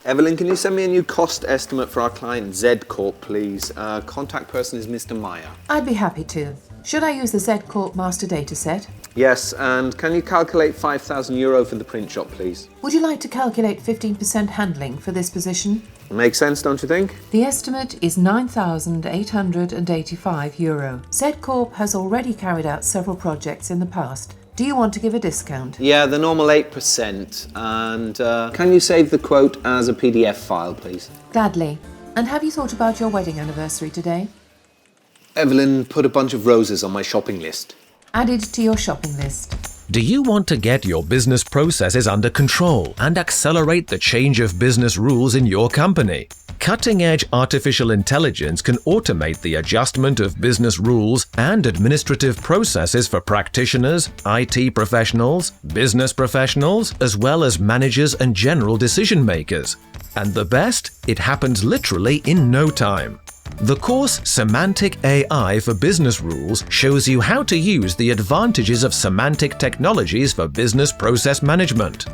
Evelyn, can you send me a new cost estimate for our client Z Corp, please? Contact person is Mr. Meyer. I'd be happy to. Should I use the Z Corp master dataset? Yes, and can you calculate €5,000 for the print shop, please? Would you like to calculate 15% handling for this position? Makes sense, don't you think? The estimate is €9,885. Z Corp has already carried out several projects in the past. Do you want to give a discount? Yeah, the normal 8%. And can you save the quote as a PDF file, please? Gladly. And have you thought about your wedding anniversary today? Evelyn, put a bunch of roses on my shopping list. Added to your shopping list. Do you want to get your business processes under control and accelerate the change of business rules in your company? Cutting-edge artificial intelligence can automate the adjustment of business rules and administrative processes for practitioners, IT professionals, business professionals, as well as managers and general decision makers. And the best? It happens literally in no time. The course Semantic AI for Business Rules shows you how to use the advantages of semantic technologies for business process management.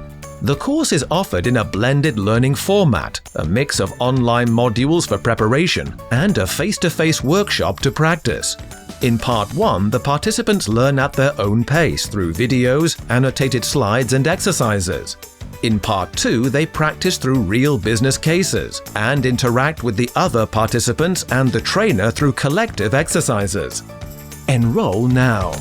The course is offered in a blended learning format, a mix of online modules for preparation and a face-to-face workshop to practice. In Part 1, the participants learn at their own pace through videos, annotated slides and exercises. In Part 2, they practice through real business cases and interact with the other participants and the trainer through collective exercises. Enroll now.